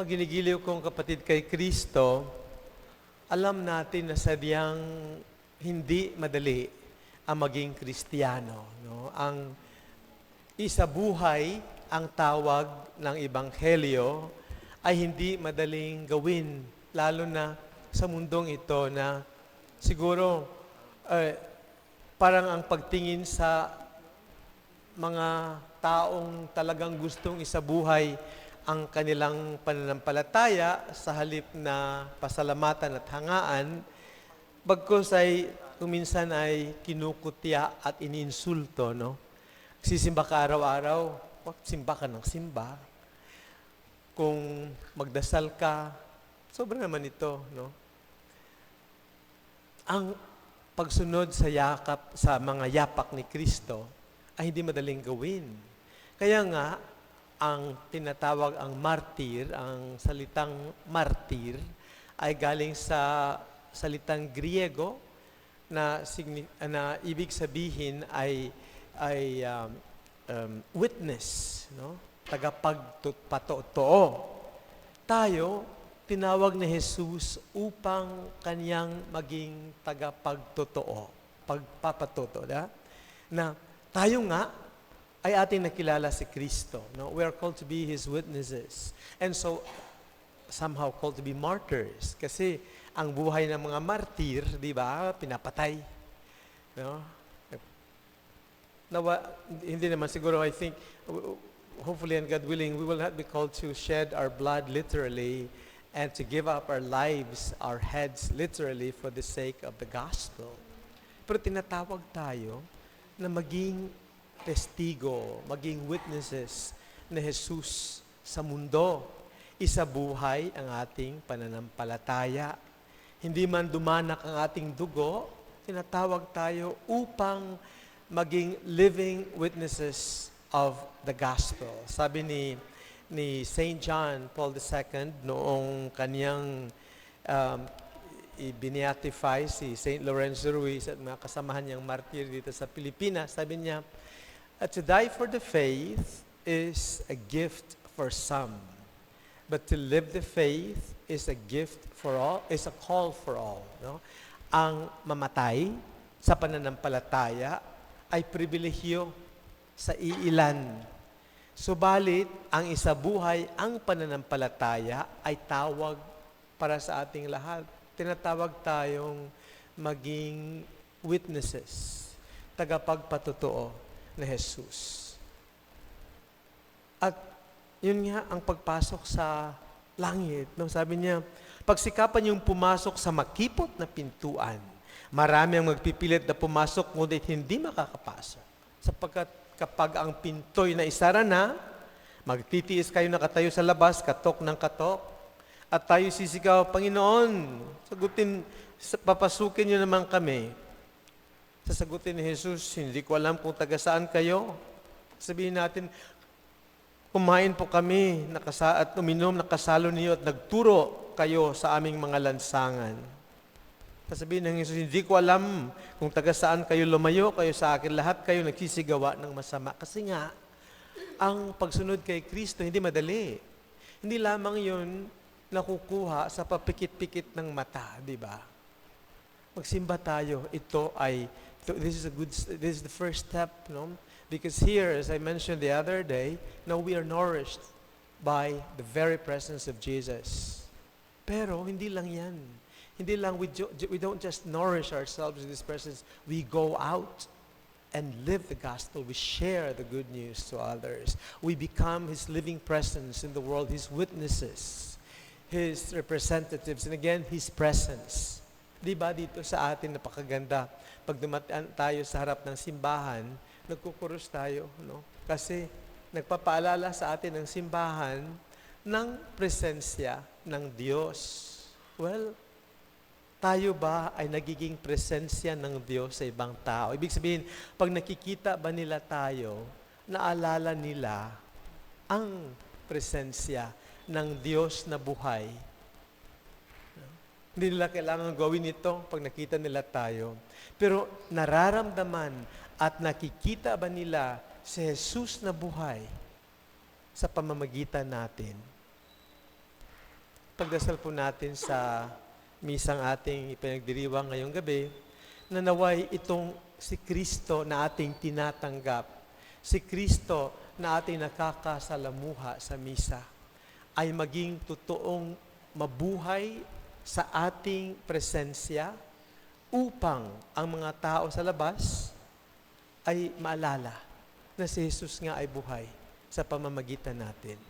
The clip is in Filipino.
Mga ginigiliw kong kapatid kay Kristo, alam natin na sadyang hindi madali ang maging Kristiyano. No? Ang isabuhay, ang tawag ng Ebanghelyo ay hindi madaling gawin, lalo na sa mundong ito na siguro parang ang pagtingin sa mga taong talagang gustong isabuhay ang kanilang pananampalataya sa halip na pasalamatan at hangaan, bagkus ay kuminsan ay kinukutya at iniinsulto, no? Sisimba ka araw-araw, simba ka ng simba. Kung magdasal ka, sobra naman ito, no? Ang pagsunod sa yakap, sa mga yapak ni Kristo ay hindi madaling gawin. Kaya nga, ang tinatawag ang martir, ang salitang martir, ay galing sa salitang Griego na ibig sabihin ay witness, no? Tagapagpatotoo. Tayo, tinawag ni Jesus upang kanyang maging tagapagtotoo, pagpapatotoo, na tayo nga ay ating nakilala si Kristo. No? We are called to be His witnesses. And so, somehow called to be martyrs. Kasi ang buhay ng mga martir, di ba, pinapatay. No? Hindi naman siguro, I think, hopefully and God willing, we will not be called to shed our blood literally and to give up our lives, our heads literally for the sake of the gospel. Pero tinatawag tayo na maging testigo, maging witnesses na Jesus sa mundo. Isabuhay ang ating pananampalataya. Hindi man dumanak ang ating dugo, tinatawag tayo upang maging living witnesses of the gospel. Sabi ni St. John Paul II noong kaniyang i-beatify si St. Lorenzo Ruiz at mga kasamahan niyang martir dito sa Pilipinas, sabi niya, to die for the faith is a gift for some, but to live the faith is a gift for all, is a call for all. No? Ang mamatay sa pananampalataya ay pribilehyo sa iilan. Subalit, ang isabuhay, ang pananampalataya ay tawag para sa ating lahat. Tinatawag tayong maging witnesses, tagapagpatotoo na Jesus. At yun nga ang pagpasok sa langit. No? Sabi niya, pagsikapan yung pumasok sa makipot na pintuan, marami ang magpipilit na pumasok ngunit hindi makakapasok. Sapagkat kapag ang pinto'y naisara na, magtitiis kayo nakatayo sa labas, katok ng katok, at tayo sisigaw, Panginoon, papasukin niyo naman kami. Sasagutin ni Jesus, hindi ko alam kung taga saan kayo. Sabihin natin, kumain po kami at uminom, nakasalo niyo at nagturo kayo sa aming mga lansangan. Sasabihin ng Jesus, hindi ko alam kung taga saan kayo, lumayo kayo sa akin, lahat kayo nagsisigawa ng masama. Kasi nga, ang pagsunod kay Kristo hindi madali. Hindi lamang yun nakukuha sa papikit-pikit ng mata, di ba? Magsimba tayo, this is the first step, no? Because here, as I mentioned the other day, now we are nourished by the very presence of Jesus. Pero hindi lang yan. Hindi lang, we don't just nourish ourselves with His presence. We go out and live the gospel. We share the good news to others. We become His living presence in the world, His witnesses, His representatives, and again, His presence. Di ba dito sa atin napakaganda? Pag dumataan tayo sa harap ng simbahan, nagkukurus tayo, no? Kasi nagpapaalala sa atin ng simbahan ng presensya ng Diyos. Well, tayo ba ay nagiging presensya ng Diyos sa ibang tao? Ibig sabihin, pag nakikita ba nila tayo, naalala nila ang presensya ng Diyos na buhay. Hindi nila kailangan gawin ito pag nakita nila tayo. Pero nararamdaman at nakikita ba nila si Jesus na buhay sa pamamagitan natin? pagdasal po natin sa misang ating ipinagdiriwang ngayong gabi, na naway itong si Kristo na ating tinatanggap, si Kristo na ating nakakasalamuha sa misa, ay maging totoong mabuhay sa ating presensya upang ang mga tao sa labas ay maalala na si Jesus nga ay buhay sa pamamagitan natin.